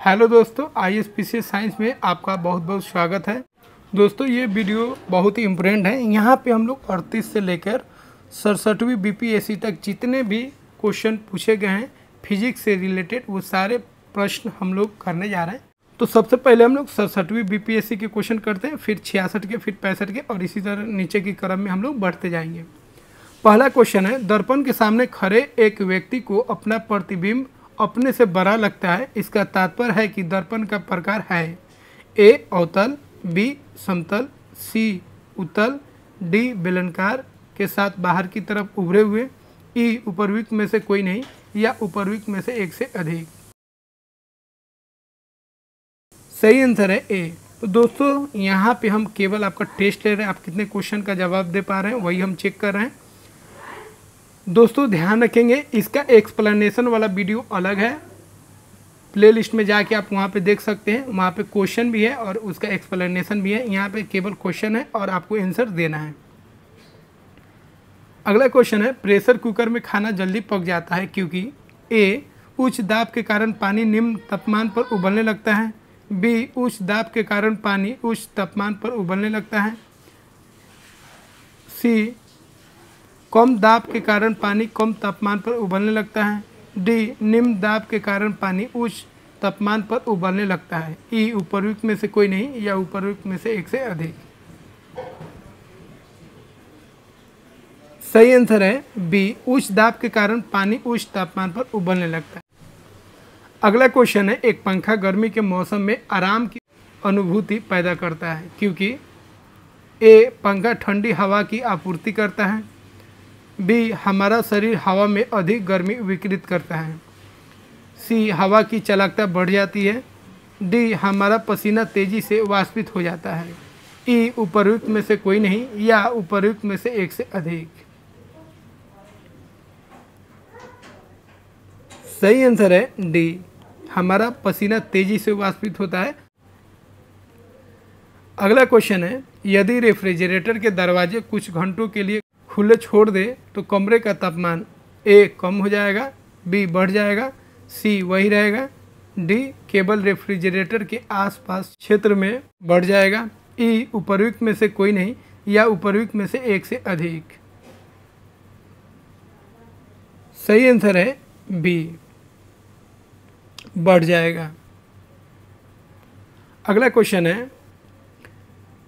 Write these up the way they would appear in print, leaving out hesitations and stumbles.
Hello दोस्तों, ISPCS science में आपका बहुत बहुत स्वागत है। दोस्तों ये वीडियो बहुत ही इम्पोर्टेंट है। यहाँ पे हम लोग 38 से लेकर 67वीं BPSC तक जितने भी क्वेश्चन पूछे गए हैं फिजिक्स से रिलेटेड वो सारे प्रश्न हम लोग करने जा रहे हैं। तो सबसे पहले हम लोग 67वीं BPSC के क्वेश्चन करते हैं, फिर 66 के, फिर 65 के और इसी तरह नीचे की क्रम में हम लोग बढ़ते जाएंगे। पहला क्वेश्चन है, दर्पण के सामने खड़े एक व्यक्ति को अपना प्रतिबिंब अपने से बड़ा लगता है। इसका तात्पर्य है कि दर्पण का प्रकार है ए अवतल, बी समतल, सी उत्तल, डी बेलनाकार के साथ बाहर की तरफ उभरे हुए, ई उपरयुक्त में से कोई नहीं या उपरयुक्त में से एक से अधिक। सही आंसर है ए। तो दोस्तों यहाँ पे हम केवल आपका टेस्ट ले रहे हैं, आप कितने क्वेश्चन का जवाब दे पा रहे हैं वही हम चेक कर रहे हैं। दोस्तों ध्यान रखेंगे, इसका एक्सप्लेनेशन वाला वीडियो अलग है, प्लेलिस्ट में जाके आप वहाँ पे देख सकते हैं। वहाँ पे क्वेश्चन भी है और उसका एक्सप्लेनेशन भी है। यहाँ पे केवल क्वेश्चन है और आपको आंसर देना है। अगला क्वेश्चन है, प्रेशर कुकर में खाना जल्दी पक जाता है क्योंकि ए उच्च दाब के कारण पानी निम्न तापमान पर उबलने लगता है, बी उच्च दाब के कारण पानी उच्च तापमान पर उबलने लगता है, सी कम दाब के कारण पानी कम तापमान पर उबलने लगता है, डी निम्न दाब के कारण पानी उच्च तापमान पर उबलने लगता है, ई उपरयुक्त में से कोई नहीं या उपरयुक्त में से एक से अधिक। सही आंसर है बी, उच्च दाब के कारण पानी उच्च तापमान पर उबलने लगता है। अगला क्वेश्चन है, एक पंखा गर्मी के मौसम में आराम की अनुभूति पैदा करता है क्योंकि ए पंखा ठंडी हवा की आपूर्ति करता है, बी हमारा शरीर हवा में अधिक गर्मी विकृत करता है, सी हवा की चालकता बढ़ जाती है, डी हमारा पसीना तेजी से वाष्पित हो जाता है, ई उपरयुक्त में से कोई नहीं या उपरयुक्त में से एक से अधिक। सही आंसर है डी, हमारा पसीना तेजी से वाष्पित होता है। अगला क्वेश्चन है, यदि रेफ्रिजरेटर के दरवाजे कुछ घंटों के लिए खुले छोड़ दे तो कमरे का तापमान ए कम हो जाएगा, बी बढ़ जाएगा, सी वही रहेगा, डी केवल रेफ्रिजरेटर के आसपास क्षेत्र में बढ़ जाएगा, ई उपरयुक्त में से कोई नहीं या उपरयुक्त में से एक से अधिक। सही आंसर है बी, बढ़ जाएगा। अगला क्वेश्चन है,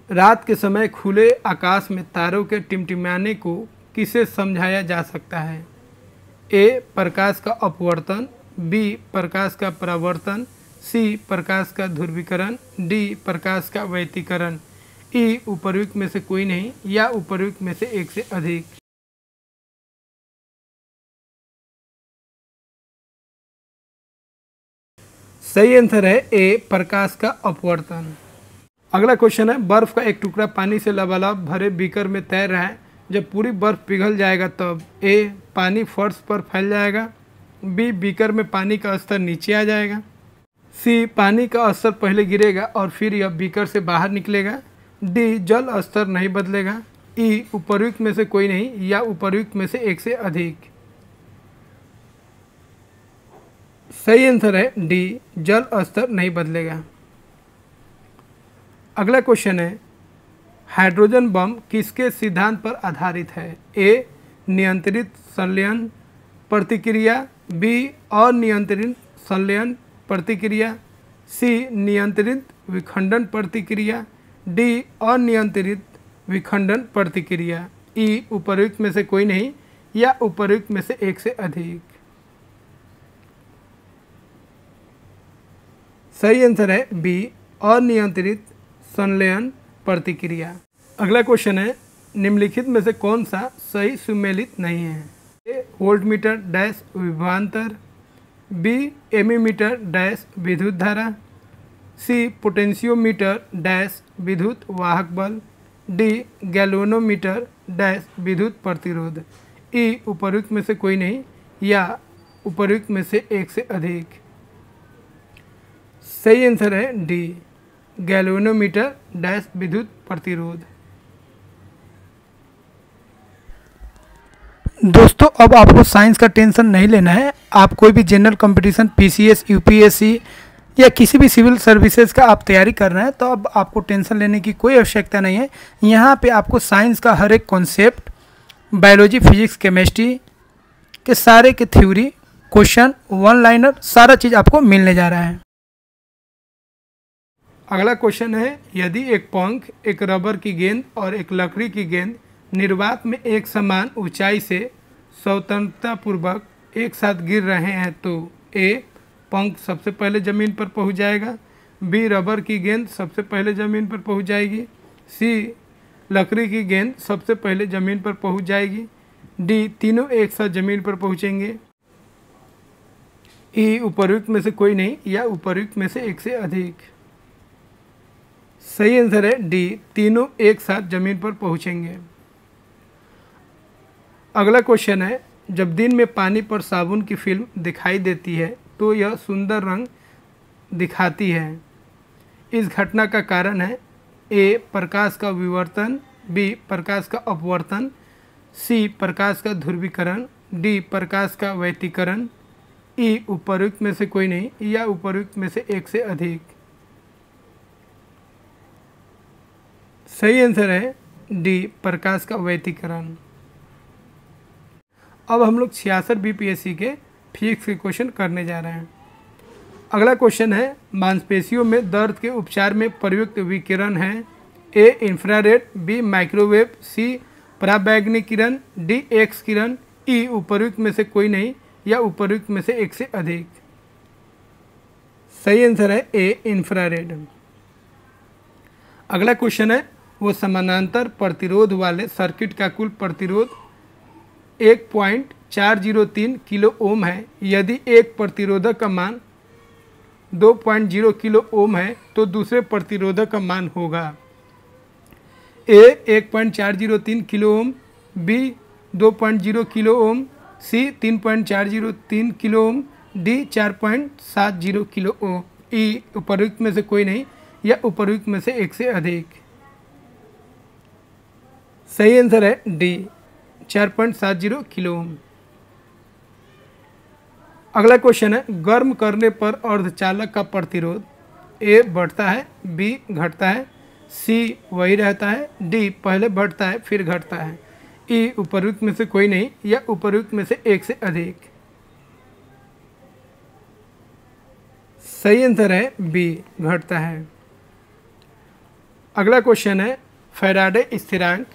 रात के समय खुले आकाश में तारों के टिमटिमाने को किसे समझाया जा सकता है? ए प्रकाश का अपवर्तन, बी प्रकाश का परावर्तन, सी प्रकाश का ध्रुवीकरण, डी प्रकाश का व्यतिकरण, ई उपरयुक्त में से कोई नहीं या उपरयुक्त में से एक से अधिक। सही आंसर है ए, प्रकाश का अपवर्तन। अगला क्वेश्चन है, बर्फ का एक टुकड़ा पानी से लबालब भरे बीकर में तैर रहा है, जब पूरी बर्फ पिघल जाएगा तब ए पानी फर्श पर फैल जाएगा, बी बीकर में पानी का स्तर नीचे आ जाएगा, सी पानी का स्तर पहले गिरेगा और फिर यह बीकर से बाहर निकलेगा, डी जल स्तर नहीं बदलेगा, ई उपरयुक्त में से कोई नहीं या उपरयुक्त में से एक से अधिक। सही आंसर है डी, जल स्तर नहीं बदलेगा। अगला क्वेश्चन है, हाइड्रोजन बम किसके सिद्धांत पर आधारित है? ए नियंत्रित संलयन प्रतिक्रिया, बी अनियंत्रित संलयन प्रतिक्रिया, सी नियंत्रित विखंडन प्रतिक्रिया, डी अनियंत्रित विखंडन प्रतिक्रिया, ई उपरयुक्त में से कोई नहीं या उपरयुक्त में से एक से अधिक। सही आंसर है बी, अनियंत्रित संलयन प्रतिक्रिया। अगला क्वेश्चन है, निम्नलिखित में से कौन सा सही सुमेलित नहीं है? ए वोल्टमीटर डैश विभवांतर, बी एमीमीटर डैश विद्युत धारा, सी पोटेंशियोमीटर डैश विद्युत वाहक बल, डी गैल्वेनोमीटर डैश विद्युत प्रतिरोध, ई उपरयुक्त में से कोई नहीं या उपरयुक्त में से एक से अधिक। सही आंसर है डी, गैल्वेनोमीटर डैश विद्युत प्रतिरोध। दोस्तों अब आपको साइंस का टेंशन नहीं लेना है। आप कोई भी जनरल कंपटीशन, PCS, UPSC या किसी भी सिविल सर्विसेज का आप तैयारी कर रहे हैं तो अब आपको टेंशन लेने की कोई आवश्यकता नहीं है। यहाँ पे आपको साइंस का हर एक कॉन्सेप्ट, बायोलॉजी, फिजिक्स, केमिस्ट्री के सारे के थ्योरी, क्वेश्चन, वन लाइनर, सारा चीज़ आपको मिलने जा रहा है। अगला क्वेश्चन है, यदि एक पंख, एक रबर की गेंद और एक लकड़ी की गेंद निर्वात में एक समान ऊंचाई से स्वतंत्रतापूर्वक एक साथ गिर रहे हैं तो ए, पंख सबसे पहले ज़मीन पर पहुंच जाएगा, बी, रबर की गेंद सबसे पहले ज़मीन पर पहुंच जाएगी, सी, लकड़ी की गेंद सबसे पहले ज़मीन पर पहुंच जाएगी, डी, तीनों एक साथ ज़मीन पर पहुंचेंगे, ई, उपर्युक्त में से कोई नहीं या उपर्युक्त में से एक से अधिक। सही आंसर है डी, तीनों एक साथ ज़मीन पर पहुंचेंगे। अगला क्वेश्चन है, जब दिन में पानी पर साबुन की फिल्म दिखाई देती है तो यह सुंदर रंग दिखाती है। इस घटना का कारण है ए, प्रकाश का विवर्तन, बी, प्रकाश का अपवर्तन, सी, प्रकाश का ध्रुवीकरण, डी, प्रकाश का व्यतिकरण, ई, उपर्युक्त में से कोई नहीं या उपर्युक्त में से एक से अधिक। सही आंसर है डी, प्रकाश का व्यतिकरण। अब हम लोग 66 बीपीएससी के फिजिक्स के क्वेश्चन करने जा रहे हैं। अगला क्वेश्चन है, मांसपेशियों में दर्द के उपचार में प्रयुक्त विकिरण है ए, इंफ्रारेड, बी, माइक्रोवेव, सी, पराबैंगनी किरण, डी, एक्स किरण, ई, उपर्युक्त में से कोई नहीं या उपर्युक्त में से एक से अधिक। सही आंसर है ए, इंफ्रारेड। अगला क्वेश्चन है, वो समानांतर प्रतिरोध वाले सर्किट का कुल प्रतिरोध 1.403 किलो ओम है। यदि एक प्रतिरोधक का मान 2.0 किलो ओम है तो दूसरे प्रतिरोधक का मान होगा A, 1.403 kilo ohm, B, 2.0 kilo ohm, C, 3.403 kilo ohm, D, 4.70 kilo ohm, E, उपर्युक्त में से कोई नहीं या उपर्युक्त में से एक से अधिक। सही आंसर है डी, 4.70 किलो ओम। अगला क्वेश्चन है, गर्म करने पर अर्धचालक का प्रतिरोध ए, बढ़ता है, बी, घटता है, सी, वही रहता है, डी, पहले बढ़ता है फिर घटता है, ई, उपर्युक्त में से कोई नहीं या उपर्युक्त में से एक से अधिक। सही आंसर है बी, घटता है। अगला क्वेश्चन है, फैराडे स्थिरांक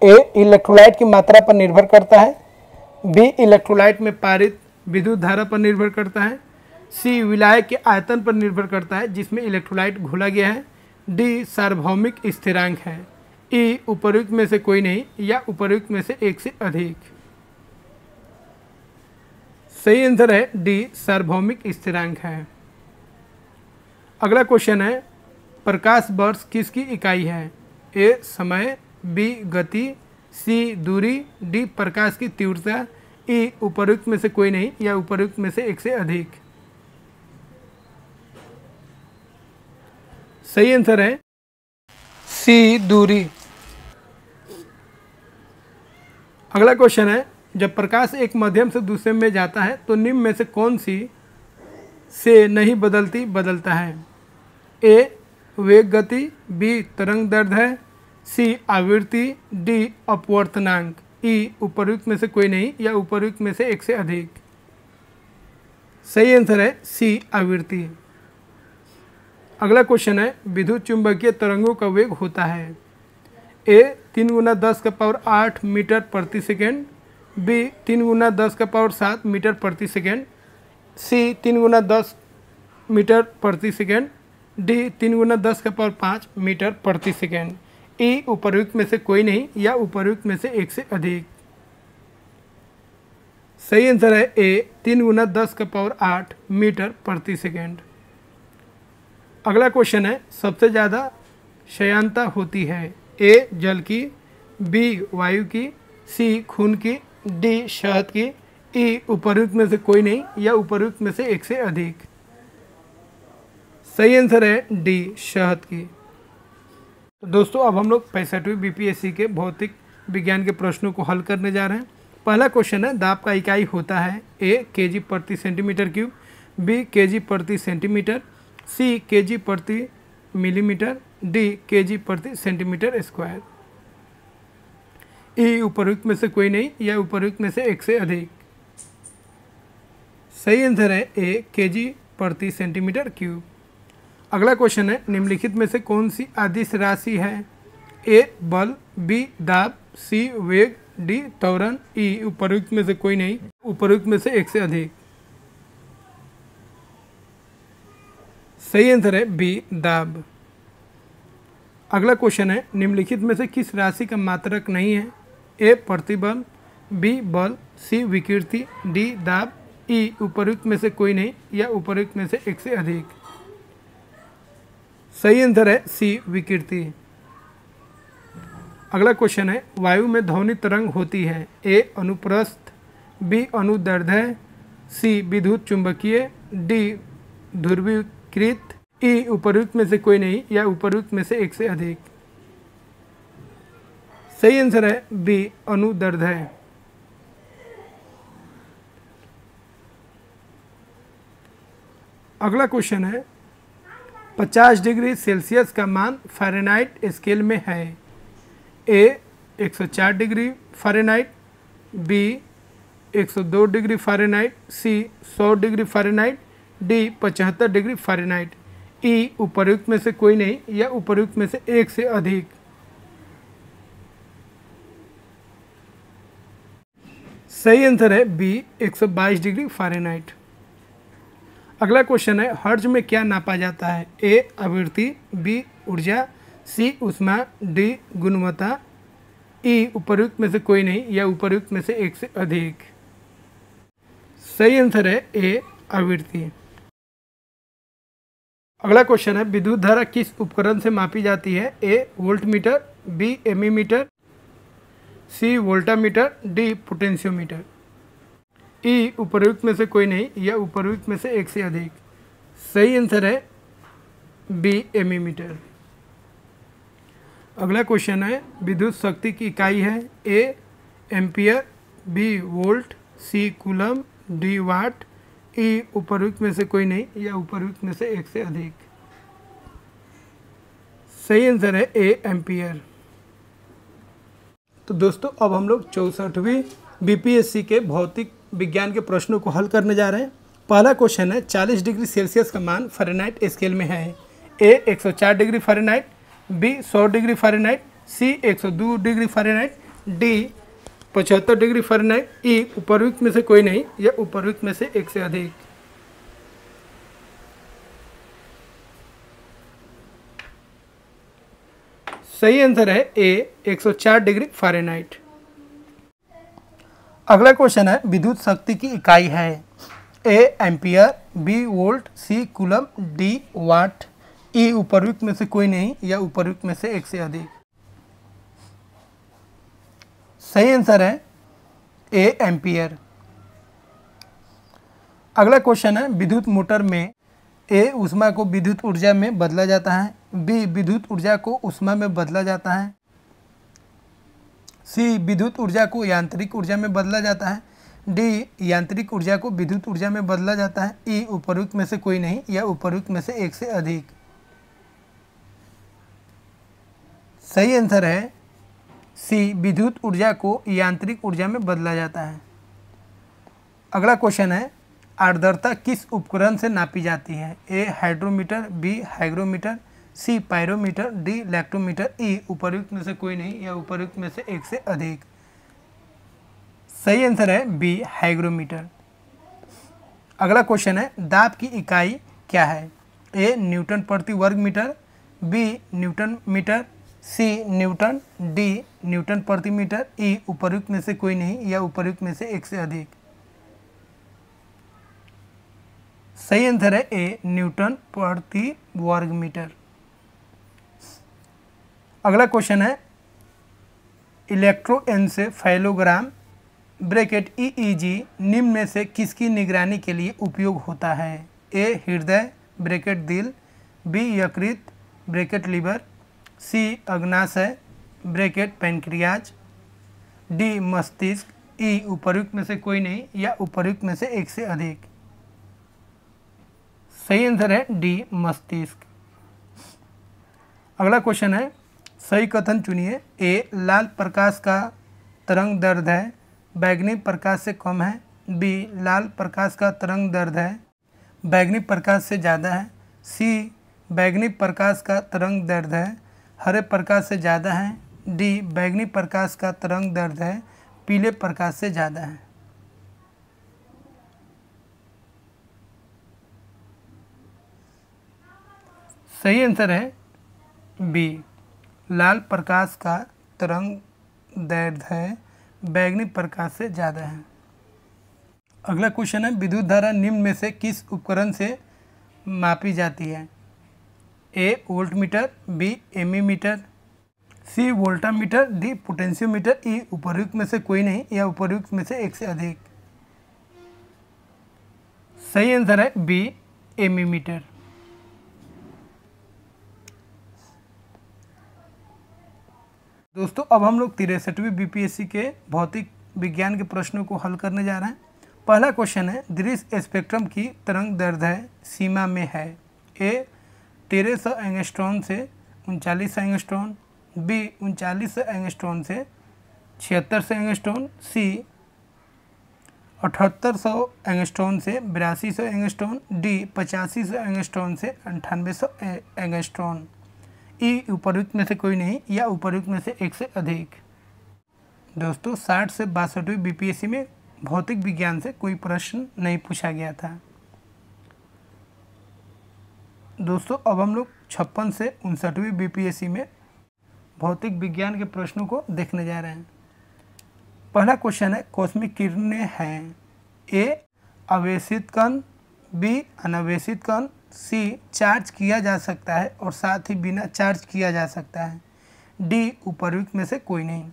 ए, इलेक्ट्रोलाइट की मात्रा पर निर्भर करता है, बी, इलेक्ट्रोलाइट में पारित विद्युत धारा पर निर्भर करता है, सी, विलायक के आयतन पर निर्भर करता है जिसमें इलेक्ट्रोलाइट घुला गया है, डी, सार्वभौमिक स्थिरांक है, ई, उपर्युक्त में से कोई नहीं या उपर्युक्त में से एक से अधिक। सही आंसर है डी, सार्वभौमिक स्थिरांक है। अगला क्वेश्चन है, प्रकाश वर्ष किसकी इकाई है ए, समय, बी, गति, सी, दूरी, डी, प्रकाश की तीव्रता, ई, उपर्युक्त में से कोई नहीं या उपर्युक्त में से एक से अधिक। सही आंसर है सी, दूरी। अगला क्वेश्चन है, जब प्रकाश एक माध्यम से दूसरे में जाता है तो निम्न में से कौन सी से नहीं बदलता है ए, वेग गति, बी, तरंग दैर्ध्य, सी, आवृत्ति, डी, अपवर्तनांक, ई, उपर्युक्त में से कोई नहीं या उपर्युक्त में से एक से अधिक। सही आंसर है सी, आवृत्ति। अगला क्वेश्चन है, विद्युत चुंबकीय तरंगों का वेग होता है ए, 3 × 10⁸ मीटर प्रति सेकेंड, बी, 3 × 10⁷ मीटर प्रति सेकेंड, सी, 3 × 10 मीटर प्रति सेकेंड, डी, 3 × 10⁵ मीटर प्रति सेकेंड, ई, उपर्युक्त में से कोई नहीं या उपर्युक्त में से एक से अधिक। सही आंसर है ए, 3 × 10⁸ मीटर प्रति सेकेंड। अगला क्वेश्चन है, सबसे ज़्यादा क्षयांता होती है ए, जल की, बी, वायु की, सी, खून की, डी, शहद की, ई, उपर्युक्त में से कोई नहीं या उपर्युक्त में से एक से अधिक। सही आंसर है डी, शहद की। तो दोस्तों अब हम लोग 65वीं बीपीएससी के भौतिक विज्ञान के प्रश्नों को हल करने जा रहे हैं। पहला क्वेश्चन है, दाब का इकाई होता है ए, केजी प्रति सेंटीमीटर क्यूब, बी केजी प्रति सेंटीमीटर, सी केजी प्रति मिलीमीटर, डी केजी प्रति सेंटीमीटर स्क्वायर। ई उपरोक्त में से कोई नहीं या उपरोक्त में से एक से अधिक। सही आंसर है ए केजी प्रति सेंटीमीटर क्यूब। अगला क्वेश्चन है निम्नलिखित में से कौन सी अदिश राशि है? ए बल, बी दाब, सी वेग, डी त्वरण। ई उपरोक्त में से कोई नहीं, उपरोक्त में से एक से अधिक। सही आंसर है बी दाब। अगला क्वेश्चन है निम्नलिखित में से किस राशि का मात्रक नहीं है? ए प्रतिबल, बी बल, सी विकृति, डी दाब। ई उपरोक्त में से कोई नहीं या उपरोक्त में से एक से अधिक। सही आंसर है सी विकृति। अगला क्वेश्चन है वायु में ध्वनि तरंग होती है? ए अनुप्रस्थ, बी अनुदैर्ध्य, सी विद्युत चुंबकीय, डी ध्रुवीकृत। ई उपरोक्त में से कोई नहीं या उपरोक्त में से एक से अधिक। सही आंसर है बी अनुदैर्ध्य। अगला क्वेश्चन है 50 डिग्री सेल्सियस का मान फ़ारेनहाइट स्केल में है? A 104 degree Fahrenheit, B 102 degree Fahrenheit, C 100 degree Fahrenheit, D 75 degree Fahrenheit. E उपरोक्त में से कोई नहीं या उपरोक्त में से एक से अधिक। सही आंसर है बी 122 डिग्री फ़ारेनहाइट। अगला क्वेश्चन है हर्ट्ज में क्या नापा जाता है? ए आवृत्ति, बी ऊर्जा, सी ऊष्मा, डी गुणवत्ता। ई उपरोक्त में से कोई नहीं या उपरोक्त में से एक से अधिक। सही आंसर है ए आवृत्ति। अगला क्वेश्चन है विद्युत धारा किस उपकरण से मापी जाती है? A voltmeter, B ammeter, C voltameter, D potentiometer. ई उपरोक्त में से कोई नहीं या उपरोक्त में से एक से अधिक। सही आंसर है बी एमीमीटर। अगला क्वेश्चन है विद्युत शक्ति की इकाई है? A ampere, B volt, C coulomb, D watt. E उपरोक्त में से कोई नहीं या उपरोक्त में से एक से अधिक। सही आंसर है ए एम्पियर। तो दोस्तों अब हम लोग 64वीं बीपीएससी के भौतिक विज्ञान के प्रश्नों को हल करने जा रहे हैं। पहला क्वेश्चन है 40 डिग्री सेल्सियस का मान फ़ारेनहाइट स्केल में है? A 104 degree Fahrenheit, B 100 degree Fahrenheit, C 102 degree Fahrenheit, D 75 degree Fahrenheit. E उपरोक्त में से कोई नहीं या उपरोक्त में से एक से अधिक। सही आंसर है ए 104 डिग्री फ़ारेनहाइट। अगला क्वेश्चन है विद्युत शक्ति की इकाई है? A ampere, B volt, C coulomb, D watt. E उपरोक्त में से कोई नहीं या उपरोक्त में से एक से अधिक। सही आंसर है ए एम्पियर। अगला क्वेश्चन है विद्युत मोटर में ए ऊष्मा को विद्युत ऊर्जा में बदला जाता है, बी विद्युत ऊर्जा को ऊष्मा में बदला जाता है, सी विद्युत ऊर्जा को यांत्रिक ऊर्जा में बदला जाता है, डी यांत्रिक ऊर्जा को विद्युत ऊर्जा में बदला जाता है। ई उपरोक्त में से कोई नहीं या उपरोक्त में से एक से अधिक। सही आंसर है सी विद्युत ऊर्जा को यांत्रिक ऊर्जा में बदला जाता है। अगला क्वेश्चन है आर्द्रता किस उपकरण से नापी जाती है? A hydrometer, B hygrometer, C pyrometer, D lactometer. ई उपरोक्त में से कोई नहीं या उपरोक्त में से एक से अधिक। सही आंसर है बी हाइग्रोमीटर। अगला क्वेश्चन है दाब की इकाई क्या है? ए न्यूटन प्रति वर्ग मीटर, बी न्यूटन मीटर, सी न्यूटन, डी न्यूटन प्रति मीटर। ई उपरोक्त में से कोई नहीं या उपरोक्त में से एक से अधिक। सही आंसर है ए न्यूटन प्रति वर्ग मीटर। अगला क्वेश्चन है इलेक्ट्रोएन्सेफेलोग्राम ब्रैकेट ईईजी निम्न में से किसकी निगरानी के लिए उपयोग होता है? ए हृदय ब्रैकेट दिल, बी यकृत ब्रैकेट लीवर, सी अग्नाशय ब्रैकेट पैनक्रियाज, डी मस्तिष्क। ई उपरोक्त में से कोई नहीं या उपरोक्त में से एक से अधिक। सही आंसर है डी मस्तिष्क। अगला क्वेश्चन है, सही कथन चुनिए। ए, लाल प्रकाश का तरंग दैर्ध्य है बैंगनी प्रकाश से कम है। बी, लाल प्रकाश का तरंग दैर्ध्य है बैंगनी प्रकाश से ज़्यादा है। सी, बैंगनी प्रकाश का तरंग दैर्ध्य है हरे प्रकाश से ज़्यादा है। डी, बैंगनी प्रकाश का तरंग दैर्ध्य है पीले प्रकाश से ज़्यादा है। सही आंसर है बी, लाल प्रकाश का तरंग दैर्ध्य है बैंगनी प्रकाश से ज़्यादा है। अगला क्वेश्चन है, विद्युत धारा निम्न में से किस उपकरण से मापी जाती है। A, voltmeter. B, ammeter. C, voltameter. D, potentiometer. E, उपर्युक्त में से कोई नहीं या उपर्युक्त में से एक से अधिक। सही आंसर है बी, एमीमीटर। दोस्तों अब हम लोग 63वीं बीपीएससी के भौतिक विज्ञान के प्रश्नों को हल करने जा रहे हैं। पहला क्वेश्चन है, दृश्य स्पेक्ट्रम की तरंग दैर्ध्य सीमा में है। ए, 1300 एंगस्ट्रॉन से 3900 एंगस्ट्रॉन। बी, 3900 एंगस्ट्रॉन से 7600 एंगस्ट्रॉन। सी, 7800 एंगस्ट्रॉन से 8200 एंगस्ट्रॉन। डी, 8500 एंगस्ट्रॉन से 9800 एंगस्ट्रॉन। ई, उपर्युक्त में से कोई नहीं या उपर्युक्त में से एक से अधिक। दोस्तों 60 से 62वीं बीपीएससी में भौतिक विज्ञान से कोई प्रश्न नहीं पूछा गया था। दोस्तों अब हम लोग 56 से 59वीं बीपीएससी में भौतिक विज्ञान के प्रश्नों को देखने जा रहे हैं। पहला क्वेश्चन है, कॉस्मिक किरणें हैं। ए, आवेशित कण। बी, अनावेशित कण। सी, चार्ज किया जा सकता है और साथ ही बिना चार्ज किया जा सकता है। डी, उपर्युक्त में से कोई नहीं।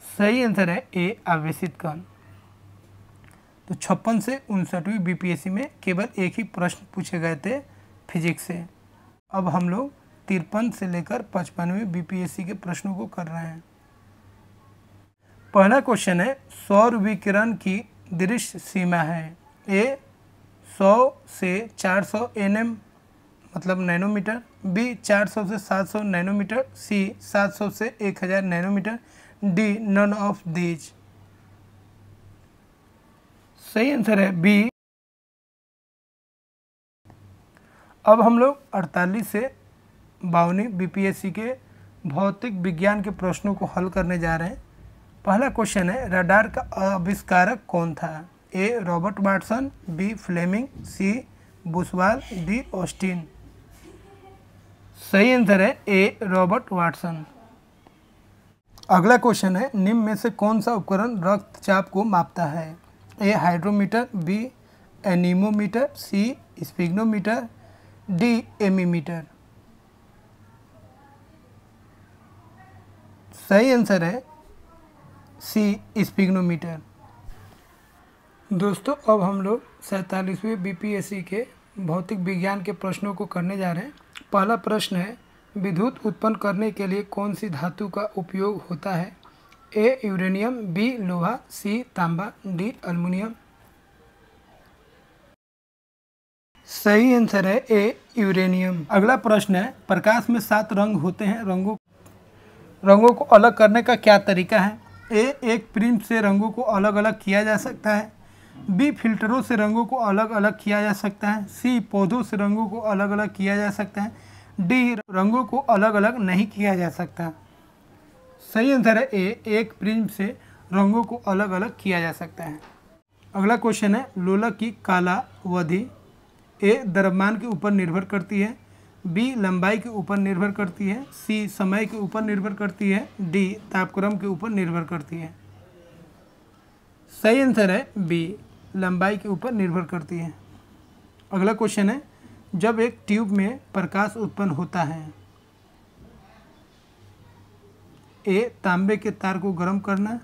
सही आंसर है ए, आवेशित कण। तो 56 से 59वीं बीपीएससी में केवल एक ही प्रश्न पूछे गए थे फिजिक्स से। अब हम लोग 53 से लेकर 55वीं बीपीएससी के प्रश्नों को कर रहे हैं। पहला क्वेश्चन है, सौर विकिरण की दृश्य सीमा है। ए, 100 से 400 nm मतलब नैनोमीटर। बी, 400 से 700 नैनोमीटर। सी, 700 से 1000 nanometre. D, none of these. सही आंसर है बी। अब हम लोग 48 से 52वीं बीपीएससी के भौतिक विज्ञान के प्रश्नों को हल करने जा रहे हैं। पहला क्वेश्चन है, रडार का आविष्कारक कौन था। A, Robert Watson. B, Fleming. C, बुशवाल। D, Austin. सही आंसर है ए, रॉबर्ट वाटसन। अगला क्वेश्चन है, निम्न में से कौन सा उपकरण रक्तचाप को मापता है। A, hydrometer. B, anemometer. C, sphygmometer. D, ammeter. सही आंसर है सी, स्पिग्नोमीटर। दोस्तों अब हम लोग 47वीं बीपीएससी के भौतिक विज्ञान के प्रश्नों को करने जा रहे हैं। पहला प्रश्न है, विद्युत उत्पन्न करने के लिए कौन सी धातु का उपयोग होता है। ए, यूरेनियम। बी, लोहा। सी, तांबा। D, aluminium. सही आंसर है ए, यूरेनियम। अगला प्रश्न है, प्रकाश में 7 रंग होते हैं, रंगों को अलग करने का क्या तरीका है। ए, एक प्रिज्म से रंगों को अलग अलग किया जा सकता है। बी, फिल्टरों से रंगों को अलग अलग किया जा सकता है। सी, पौधों से रंगों को अलग अलग किया जा सकता है। डी, रंगों को अलग अलग नहीं किया जा सकता। सही आंसर है ए, एक प्रिज्म से रंगों को अलग अलग किया जा सकता है। अगला क्वेश्चन है, लोलक की कालावधि ए, द्रव्यमान के ऊपर निर्भर करती है। बी, लंबाई के ऊपर निर्भर करती है। सी, समय के ऊपर निर्भर करती है। डी, तापक्रम के ऊपर निर्भर करती है। सही आंसर है बी, लंबाई के ऊपर निर्भर करती है। अगला क्वेश्चन है, जब एक ट्यूब में प्रकाश उत्पन्न होता है। ए, तांबे के तार को गर्म करना।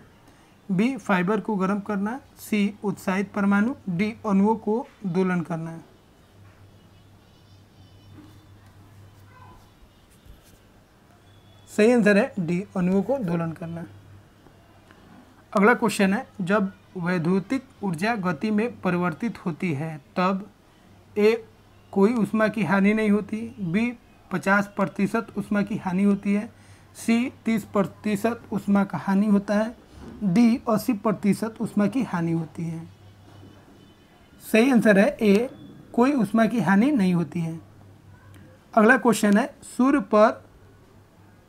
बी, फाइबर को गर्म करना। सी, उत्साहित परमाणु। डी, अणुओं को दोलन करना। सही आंसर है डी, अणुओं को दोलन करना। अगला क्वेश्चन है, जब वैद्युतिक ऊर्जा गति में परिवर्तित होती है तब ए कोई ऊष्मा की हानि नहीं होती, बी 50% ऊष्मा की हानि होती है, सी 30% ऊष्मा का हानि होता है, डी 80% ऊष्मा की हानि होती है। सही आंसर है ए, कोई ऊष्मा की हानि नहीं होती है। अगला क्वेश्चन है, सूर्य पर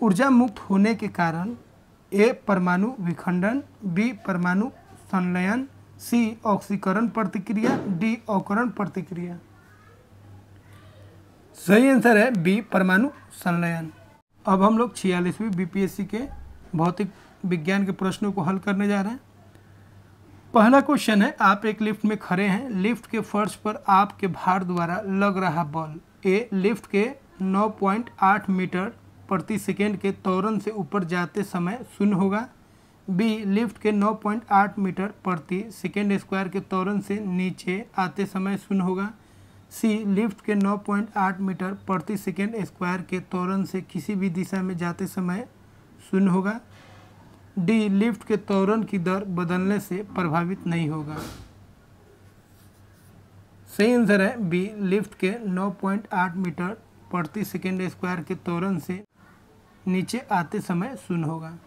ऊर्जा मुक्त होने के कारण ए परमाणु विखंडन, बी परमाणु संलयन, सी ऑक्सीकरण प्रतिक्रिया, डी अवकरण प्रतिक्रिया। सही आंसर है बी परमाणु संलयन। अब हम लोग 46वीं बीपीएससी के भौतिक विज्ञान के प्रश्नों को हल करने जा रहे हैं। पहला क्वेश्चन है, आप एक लिफ्ट में खड़े हैं, लिफ्ट के फर्श पर आपके भार द्वारा लग रहा बल ए लिफ्ट के 9.8 मीटर प्रति सेकेंड के त्वरण से ऊपर जाते समय शून्य होगा, बी लिफ्ट के 9.8 मीटर प्रति सेकेंड स्क्वायर के त्वरण से नीचे आते समय शून्य होगा, सी लिफ्ट के 9.8 मीटर प्रति सेकेंड स्क्वायर के त्वरण से किसी भी दिशा में जाते समय शून्य होगा, डी लिफ्ट के त्वरण की दर बदलने से प्रभावित नहीं होगा। सही आंसर है बी लिफ्ट के 9.8 मीटर प्रति सेकेंड स्क्वायर के त्वरण से नीचे आते समय शून्य होगा।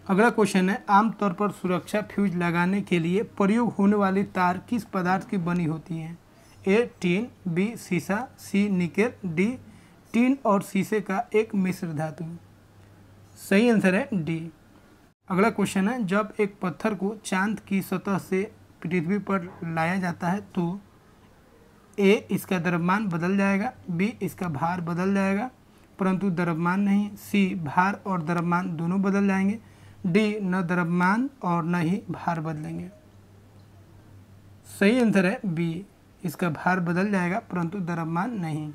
अगला क्वेश्चन है, आमतौर पर सुरक्षा फ्यूज लगाने के लिए प्रयोग होने वाली तार किस पदार्थ की बनी होती है, ए टीन, बी सीसा, सी निकेल, डी टीन और शीशे का एक मिश्र धातु। सही आंसर है डी। अगला क्वेश्चन है, जब एक पत्थर को चांद की सतह से पृथ्वी पर लाया जाता है तो ए इसका द्रव्यमान बदल जाएगा, बी इसका भार बदल जाएगा परंतु द्रव्यमान नहीं, सी भार और द्रव्यमान दोनों बदल जाएंगे, डी न द्रव्यमान और न ही भार बदलेंगे। सही आंसर है बी, इसका भार बदल जाएगा परंतु द्रव्यमान नहीं।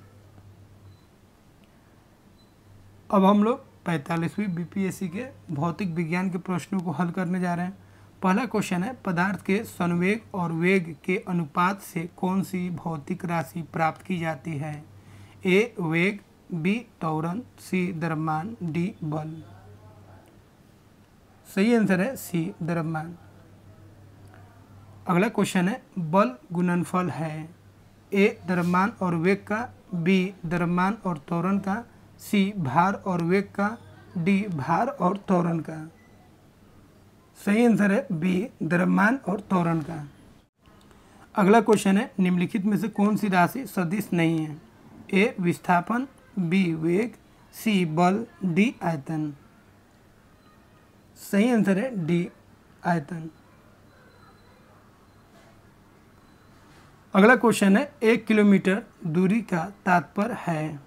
अब हम लोग 45वीं बीपीएससी के भौतिक विज्ञान के प्रश्नों को हल करने जा रहे हैं। पहला क्वेश्चन है, पदार्थ के संवेग और वेग के अनुपात से कौन सी भौतिक राशि प्राप्त की जाती है, ए वेग, बी त्वरण, सी द्रव्यमान, डी बल। सही आंसर है सी द्रव्यमान। अगला क्वेश्चन है, बल गुणनफल है ए द्रव्यमान और वेग का, बी द्रव्यमान और त्वरण का, सी भार और वेग का, डी भार और त्वरण का। सही आंसर है बी द्रव्यमान और त्वरण का। अगला क्वेश्चन है, निम्नलिखित में से कौन सी राशि सदिश नहीं है, ए विस्थापन, बी वेग, सी बल, डी आयतन। सही आंसर है डी आयतन। अगला क्वेश्चन है, 1 किलोमीटर दूरी का तात्पर्य है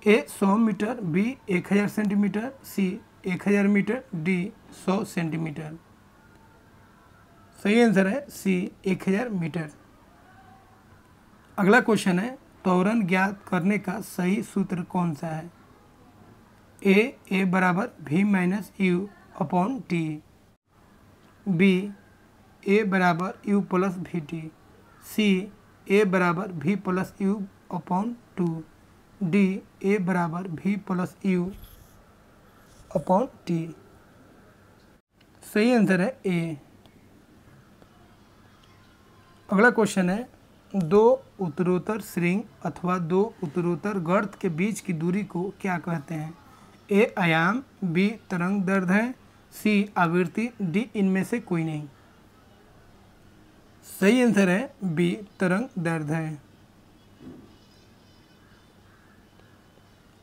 ए 100 मीटर, बी 1000 सेंटीमीटर, सी 1000 मीटर, डी 100 सेंटीमीटर। सही आंसर है सी 1000 मीटर। अगला क्वेश्चन है, त्वरण ज्ञात करने का सही सूत्र कौन सा है, ए बराबर v minus u upon t, B a बराबर u plus v t, C a बराबर v plus u upon 2, D a बराबर v plus u upon t. सही आंसर है ए। अगला क्वेश्चन है, दो उत्तरोत्तर श्रृंग अथवा दो उत्तरोत्तर गर्त के बीच की दूरी को क्या कहते हैं, ए आयाम, बी तरंग दैर्ध्य, सी आवृत्ति, डी इनमें से कोई नहीं। सही आंसर है बी तरंग दैर्ध्य।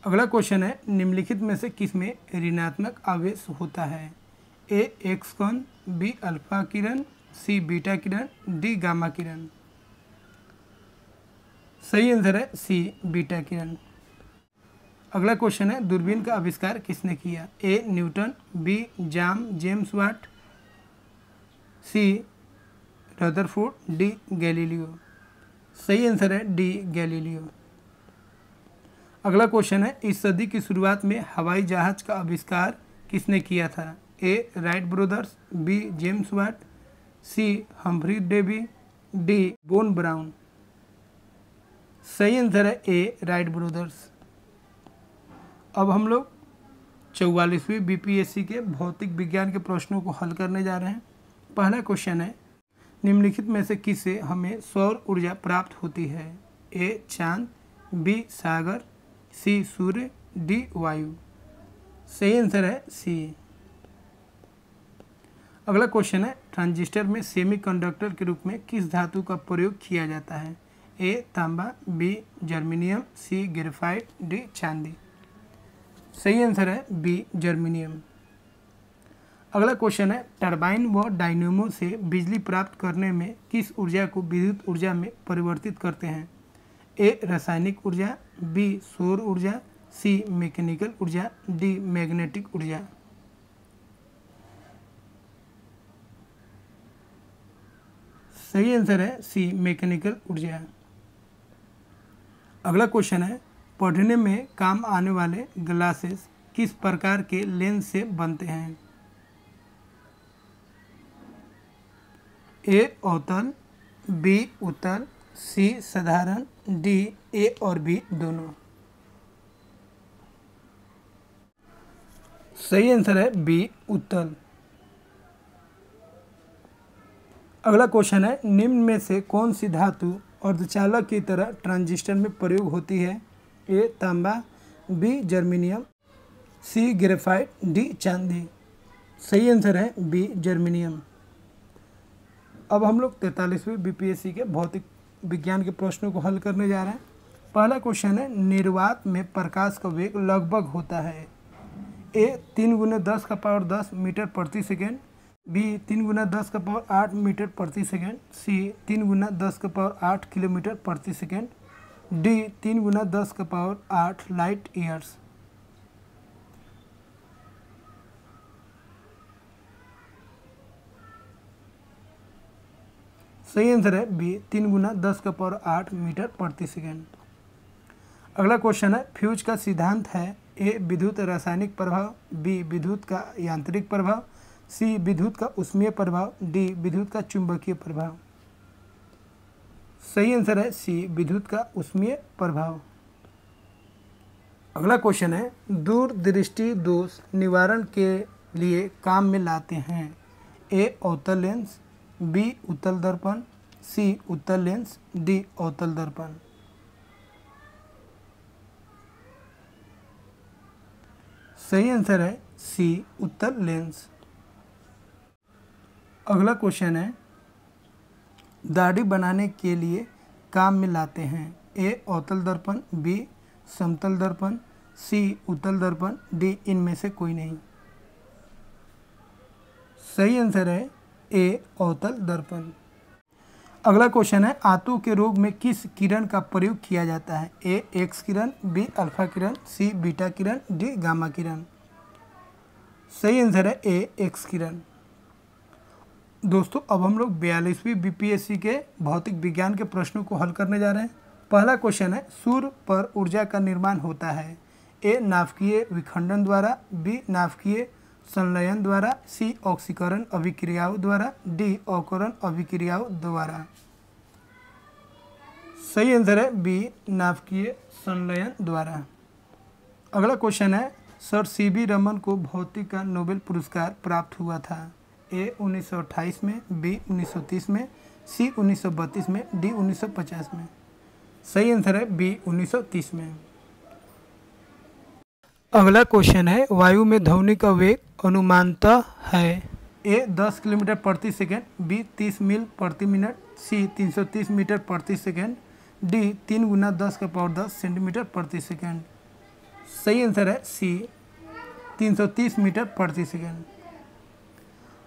अगला क्वेश्चन है, निम्नलिखित में से किसमें ऋणात्मक आवेश होता है, ए एक्स कण, be alpha Kiran, C beta Kiran, D gamma किरण। सही आंसर है सी बीटा किरण। अगला क्वेश्चन है, दूरबीन का आविष्कार किसने किया, A Newton, B James Watt, C Rutherford, D Galileo. सही आंसर है डी गैलीलियो। अगला क्वेश्चन है, इस सदी की शुरुआत में हवाई जहाज का आविष्कार किसने किया था, A Wright brothers, B James Watt, C Humphry Davy, D von Braun. सही आंसर है ए राइट ब्रदर्स। अब हम लोग 44वीं बीपीएससी के भौतिक विज्ञान के प्रश्नों को हल करने जा रहे हैं। पहला क्वेश्चन है, निम्नलिखित में से किससे हमें सौर ऊर्जा प्राप्त होती है? ए चांद, बी सागर, सी सूर्य, डी वायु। सही आंसर है सी। अगला क्वेश्चन है, ट्रांजिस्टर में सेमीकंडक्टर के रूप में किस धातु का प्रयोग किया जाता है? ए तांबा, बी जर्मेनियम, सी ग्रेफाइट, डी चांदी। सही आंसर है बी जर्मेनियम। अगला क्वेश्चन है, टरबाइन व डायनेमो से बिजली प्राप्त करने में किस ऊर्जा को विद्युत ऊर्जा में परिवर्तित करते हैं? ए रासायनिक ऊर्जा, बी सौर ऊर्जा, सी मैकेनिकल ऊर्जा, डी मैग्नेटिक ऊर्जा। सही आंसर है सी मैकेनिकल ऊर्जा। अगला क्वेश्चन है, पढ़ने में काम आने वाले ग्लासेस किस प्रकार के लेंस से बनते हैं? ए अवतल, बी उत्तल, सी साधारण, डी ए और बी दोनों। सही आंसर है बी उत्तल। अगला क्वेश्चन है, निम्न में से कौन सी धातु अर्धचालक की तरह ट्रांजिस्टर में प्रयोग होती है? ए तांबा, बी जर्मेनियम, सी ग्रेफाइट, डी चांदी। सही आंसर है बी जर्मेनियम। अब हम लोग 43वीं बीपीएससी के भौतिक विज्ञान के प्रश्नों को हल करने जा रहे हैं। पहला क्वेश्चन है, निर्वात में प्रकाश का वेग लगभग होता है? ए 3 × 10⁻10 मीटर प्रति सेकेंड, बी 3 × 10⁸ मीटर प्रति सेकेंड, सी 3 × 10⁸ किलोमीटर प्रति सेकेंड, डी 3 × 10⁸ लाइट ईयर्स। सही आंसर है बी 3 × 10⁸ मीटर प्रति सेकेंड। अगला क्वेश्चन है, फ्यूज का सिद्धांत है? ए विद्युत रासायनिक प्रभाव, बी विद्युत का यांत्रिक प्रभाव, सी विद्युत का ऊष्मीय प्रभाव, डी विद्युत का चुंबकीय प्रभाव। सही आंसर है सी विद्युत का ऊष्मीय प्रभाव। अगला क्वेश्चन है, दूरदृष्टि दोष निवारण के लिए काम में लाते हैं? ए अवतल लेंस, बी उत्तल दर्पण, सी उत्तल लेंस, डी अवतल दर्पण। सही आंसर है सी उत्तल लेंस। अगला क्वेश्चन है, दाढ़ी बनाने के लिए काम में लाते हैं? ए अवतल दर्पण, बी समतल दर्पण, सी उत्तल दर्पण, डी इनमें से कोई नहीं। सही आंसर है ए अवतल दर्पण। अगला क्वेश्चन है, आंतों के रोग में किस किरण का प्रयोग किया जाता है? ए x Kiran, be alpha Kiran, C beta Kiran, D gamma किरण। सही आंसर है ए एक्स किरण। दोस्तों, अब हम लोग 42वीं बीपीएससी के भौतिक विज्ञान के प्रश्नों को हल करने जा रहे हैं। पहला क्वेश्चन है, सूर्य पर ऊर्जा का निर्माण होता है? ए नाभिकीय विखंडन द्वारा, बी नाभिकीय संलयन द्वारा, सी ऑक्सीकरण अभिक्रियाओं द्वारा, डी अवकरण अभिक्रियाओं द्वारा। सही आंसर है बी नाभिकीय संलयन द्वारा। अगला क्वेश्चन है, सर सीवी रमन को भौतिकी का नोबेल पुरस्कार प्राप्त हुआ था? ए 1928 में, बी 1930 में, सी 1932 में, डी 1950 में। सही आंसर है बी 1930 में। अगला क्वेश्चन है, वायु में ध्वनि का वेग अनुमानतः है? ए 10 किलोमीटर प्रति सेकेंड, बी 30 मील प्रति मिनट, सी 330 मीटर प्रति सेकेंड, डी 3 × 10⁻10 सेंटीमीटर प्रति सेकेंड। सही आंसर है सी 330 मीटर प्रति सेकेंड।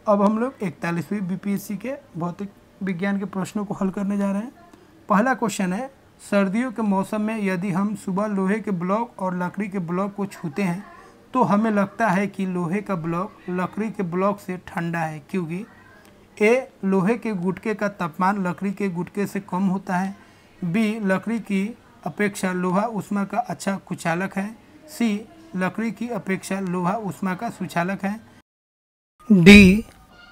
अब हम लोग 41वीं बीपीएससी के भौतिक विज्ञान के प्रश्नों को हल करने जा रहे हैं। पहला क्वेश्चन है, सर्दियों के मौसम में यदि हम सुबह लोहे के ब्लॉक और लकड़ी के ब्लॉक को छूते हैं तो हमें लगता है कि लोहे का ब्लॉक लकड़ी के ब्लॉक से ठंडा है, क्योंकि ए लोहे के गुटके का तापमान लकड़ी के गुटके से कम होता है, बी लकड़ी की अपेक्षा लोहा ऊष्मा का अच्छा कुचालक है, सी लकड़ी की अपेक्षा लोहा ऊष्मा का सुचालक है, डी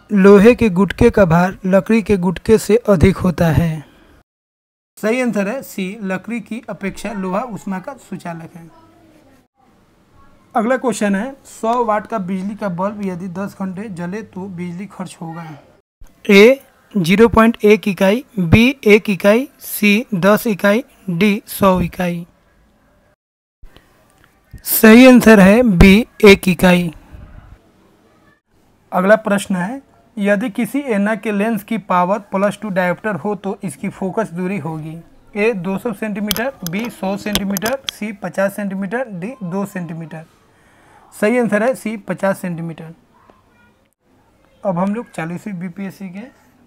लोहे के गुटके का भार लकड़ी के गुटके से अधिक होता है। सही आंसर है सी लकड़ी की अपेक्षा लोहा ऊष्मा का सुचालक है। अगला क्वेश्चन है 100 वाट का बिजली का बल्ब यदि 10 घंटे जले तो बिजली खर्च होगा। ए 0.1 इकाई, बी 1 इकाई, सी 10 इकाई, डी 100 इकाई। सही आंसर है बी 1 इकाई। अगला प्रश्न है यदि किसी एना के लेंस की पावर +2 डायोप्टर हो तो इसकी फोकस दूरी होगी। ए 200 सेंटीमीटर, बी 100 सेंटीमीटर, सी 50 सेंटीमीटर, डी 2 सेंटीमीटर। सही आंसर है सी 50 सेंटीमीटर। अब हम लोग 40वीं बीपीएससी के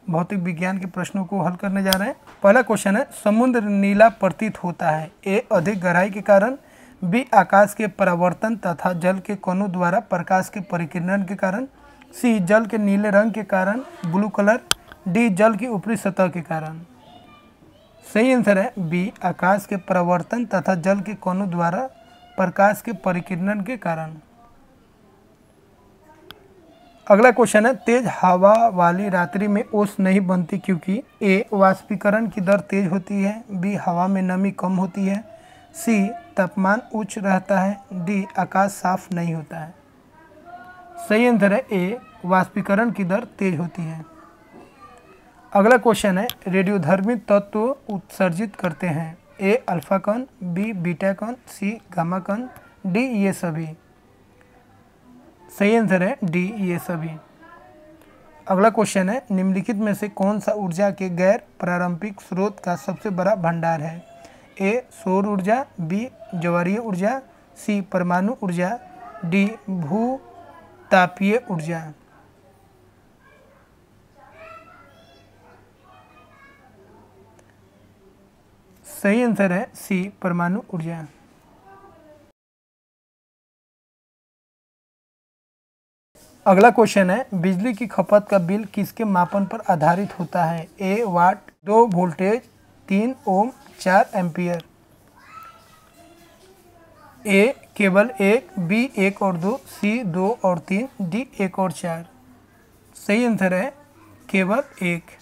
भौतिक विज्ञान के प्रश्नों को हल करने जा रहे हैं। पहला क्वेश्चन है समुद्र नीला प्रतीत होता है। ए अधिक गहराई के कारण, बी आकाश के परावर्तन तथा जल के कणों द्वारा प्रकाश के परिकिरण के कारण, सी जल के नीले रंग के कारण ब्लू कलर, डी जल की ऊपरी सतह के कारण। सही आंसर है बी आकाश के परावर्तन तथा जल के कणों द्वारा प्रकाश के परिकिरण के कारण। अगला क्वेश्चन है तेज हवा वाली रात्रि में ओस नहीं बनती क्योंकि ए वाष्पीकरण की दर तेज होती है, बी हवा में नमी कम होती है, सी तापमान उच्च रहता है, डी आकाश साफ नहीं होता है। सही आंसर है ए वाष्पीकरण की दर तेज होती है। अगला क्वेश्चन है रेडियोधर्मी तत्व उत्सर्जित करते हैं। ए अल्फा कण, बी बीटा कण, सी गामा कण, डी ये सभी। सही आंसर है डी ये सभी। अगला क्वेश्चन है निम्नलिखित में से कौन सा ऊर्जा के गैर पारंपरिक स्रोत का सबसे बड़ा भंडार है। ए सौर ऊर्जा, बी ज्वारीय ऊर्जा, सी परमाणु ऊर्जा, डी भू तापीय ऊर्जा। सही आंसर है सी परमाणु ऊर्जा। अगला क्वेश्चन है बिजली की खपत का बिल किसके मापन पर आधारित होता है। ए वाट, 2 वोल्टेज, 3 ओम, 4 एम्पियर। ए केवल 1, बी 1 और 2, सी 2 और 3, डी 1 और 4। सही आंसर है केवल 1।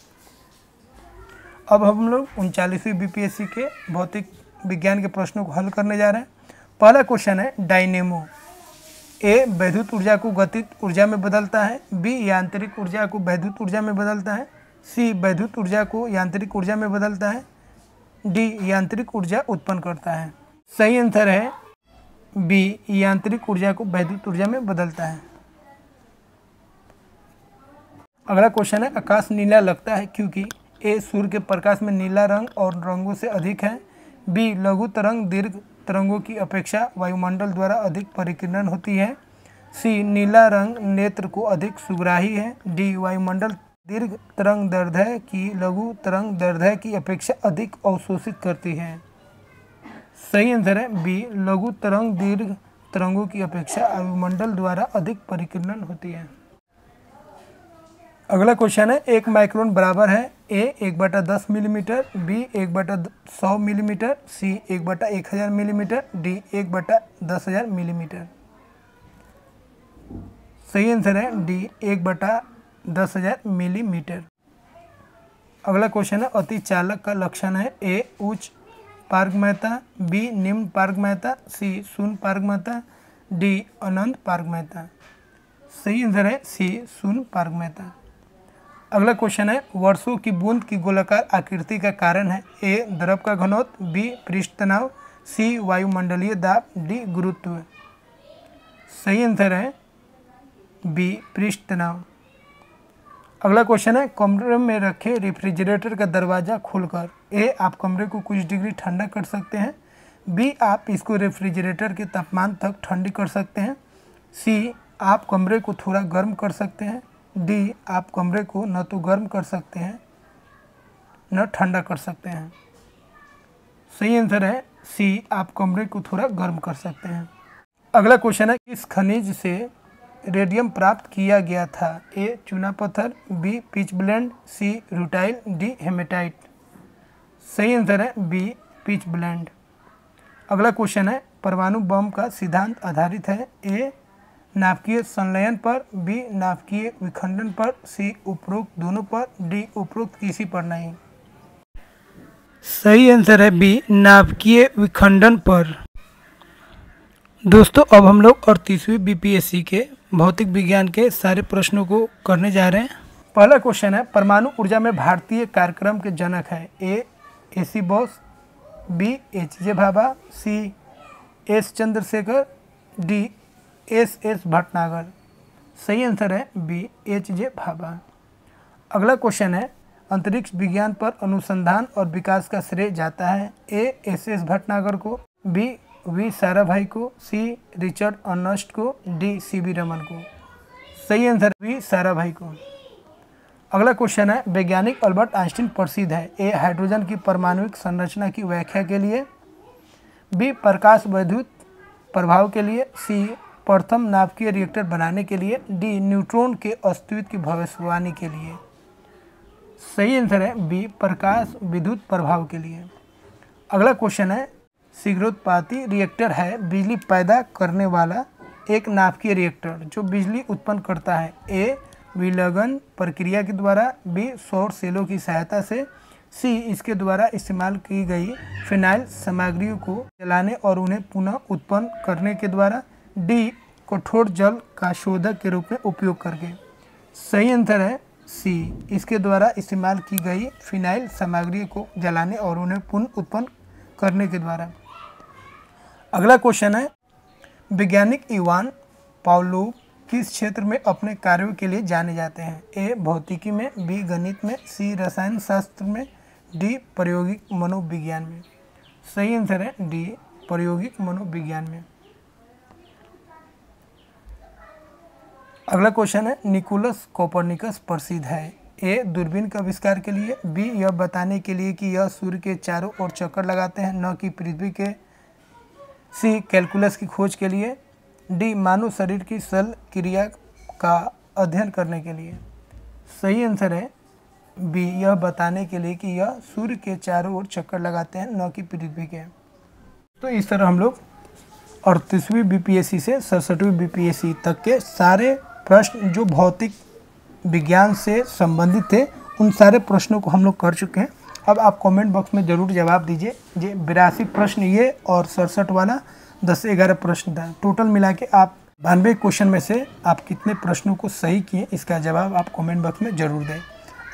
अब हम लोग 39वीं बीपीएससी के भौतिक विज्ञान के प्रश्नों को हल करने जा रहे हैं। पहला क्वेश्चन है डायनेमो। ए वैद्युत ऊर्जा को गतिज ऊर्जा में बदलता है, बी यांत्रिक ऊर्जा को वैद्युत ऊर्जा में बदलता है, सी वैद्युत ऊर्जा को यांत्रिक ऊर्जा में बदलता है, डी यांत्रिक ऊर्जा उत्पन्न करता है। सही आंसर है बी यांत्रिक ऊर्जा को वैद्युत ऊर्जा में बदलता है। अगला क्वेश्चन है आकाश नीला लगता है क्योंकि ए सूर्य के प्रकाश में नीला रंग और रंगों से अधिक है, बी लघु तरंग दीर्घ तरंगों की अपेक्षा वायुमंडल द्वारा अधिक परिकिरण होती है, सी नीला रंग नेत्र को अधिक सुग्राही है, डी वायुमंडल दीर्घ तरंग दैर्ध्य की लघु तरंग दैर्ध्य की अपेक्षा अधिक अवशोषित करती है। सही आंसर है बी लघु तरंग दीर्घ तरंगों की अपेक्षा वायुमंडल द्वारा अधिक परिकिरण होती है। अगला क्वेश्चन है 1 माइक्रोन बराबर है ए 1/10 मिलीमीटर, बी 1/100 मिलीमीटर, सी 1/1000 मिलीमीटर, डी 1/10000 मिलीमीटर। सही आंसर है डी 1/10000 मिलीमीटर। अगला क्वेश्चन है अति चालक का लक्षण है ए उच्च पारगम्यता, बी निम्न पारगम्यता, सी शून्य पारगम्यता, डी अनंत पारगम्यता। सही आंसर है सी शून्य पारगम्यता। अगला क्वेश्चन है वर्षों की बूंद की गोलाकार आकृति का कारण है ए द्रव का घनत्व, बी पृष्ठ तनाव, सी वायुमंडलीय दाब, डी गुरुत्व। सही आंसर है बी पृष्ठ तनाव। अगला क्वेश्चन है कमरे में रखे रेफ्रिजरेटर का दरवाज़ा खोलकर ए आप कमरे को कुछ डिग्री ठंडा कर सकते हैं, बी आप इसको रेफ्रिजरेटर के तापमान तक ठंडी कर सकते हैं, सी आप कमरे को थोड़ा गर्म कर सकते हैं, डी आप कमरे को न तो गर्म कर सकते हैं न ठंडा कर सकते हैं। सही आंसर है सी आप कमरे को थोड़ा गर्म कर सकते हैं। अगला क्वेश्चन है किस खनिज से रेडियम प्राप्त किया गया था। ए चूना पत्थर, बी पिच ब्लेंड, सी रूटाइल, डी हेमेटाइट। सही आंसर है बी पिच ब्लेंड। अगला क्वेश्चन है परमाणु बम का सिद्धांत आधारित है ए नाभिकीय संलयन पर, बी नाभिकीय विखंडन पर, सी उपरोक्त दोनों पर, डी उपरोक्त किसी पर नहीं। सही आंसर है बी नाभिकीय विखंडन पर। दोस्तों अब हम लोग 38वीं बीपीएससी के भौतिक विज्ञान के सारे प्रश्नों को करने जा रहे हैं। पहला क्वेश्चन है, परमाणु ऊर्जा में भारतीय कार्यक्रम के जनक है। A A C Bose, B H J. Bhabha, C S Chandrasekhar, D S Bhatnagar. सही आंसर है बी एच.जे. भाभा। अगला क्वेश्चन है, अंतरिक्ष विज्ञान पर अनुसंधान और विकास का श्रेय जाता है। ए एस भटनागर को, बी वी साराभाई को, सी रिचर्ड अर्नस्ट को, डी सी.वी. रमन को। सही आंसर वी साराभाई को। अगला क्वेश्चन है, वैज्ञानिक अल्बर्ट आइंस्टीन प्रसिद्ध है। ए हाइड्रोजन की परमाणुिक संरचना की व्याख्या के लिए, बी प्रकाश वैद्युत प्रभाव के लिए, सी प्रथम नाभिकीय रिएक्टर बनाने के लिए, डी न्यूट्रॉन के अस्तित्व की भविष्यवाणी के लिए। सही आंसर है बी प्रकाश विद्युत प्रभाव के लिए। अगला क्वेश्चन है, शीघ्रोत्पाती रिएक्टर है बिजली पैदा करने वाला एक नाभिकीय रिएक्टर जो बिजली उत्पन्न करता है। ए विलयन प्रक्रिया के द्वारा, बी सौर सेलों की सहायता से, सी इसके द्वारा इस्तेमाल की गई फिनाइल सामग्रियों को जलाने और उन्हें पुनः उत्पन्न करने के द्वारा, डी कठोर जल का शोधक के रूप में उपयोग करके। सही आंसर है सी इसके द्वारा इस्तेमाल की गई फिनाइल सामग्री को जलाने और उन्हें पुनः उत्पन्न करने के द्वारा। अगला क्वेश्चन है, वैज्ञानिक इवान पावलोव किस क्षेत्र में अपने कार्यों के लिए जाने जाते हैं। ए भौतिकी में, बी गणित में, सी रसायन शास्त्र में, डी प्रायोगिक मनोविज्ञान में। सही आंसर है डी प्रायोगिक मनोविज्ञान में। अगला क्वेश्चन है, निकोलस कोपरनिकस प्रसिद्ध है। ए दूरबीन का आविष्कार के लिए, बी यह बताने के लिए कि यह सूर्य के चारों ओर चक्कर लगाते हैं न कि पृथ्वी के, सी कैलकुलस की खोज के लिए, डी मानव शरीर की सल क्रिया का अध्ययन करने के लिए। सही आंसर है बी यह बताने के लिए कि यह सूर्य के चारों ओर चक्कर लगाते हैं न कि पृथ्वी के। तो इस तरह हम लोग 38वीं बीपीएससी से 67वीं बीपीएससी तक के सारे प्रश्न जो भौतिक विज्ञान से संबंधित थे उन सारे प्रश्नों को हम लोग कर चुके हैं। अब आप कमेंट बॉक्स में ज़रूर जवाब दीजिए। ये 82 प्रश्न ये और 67 वाला 10 से 11 प्रश्न था। टोटल मिला के आप 92 क्वेश्चन में से आप कितने प्रश्नों को सही किए इसका जवाब आप कमेंट बॉक्स में ज़रूर दें।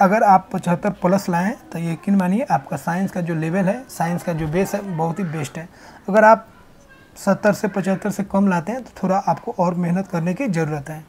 अगर आप 75 प्लस लाएँ तो यकीन मानिए आपका साइंस का जो लेवल है, साइंस का जो बेस है बहुत ही बेस्ट है। अगर आप 70 से 75 से कम लाते हैं तो थोड़ा आपको और मेहनत करने की ज़रूरत है।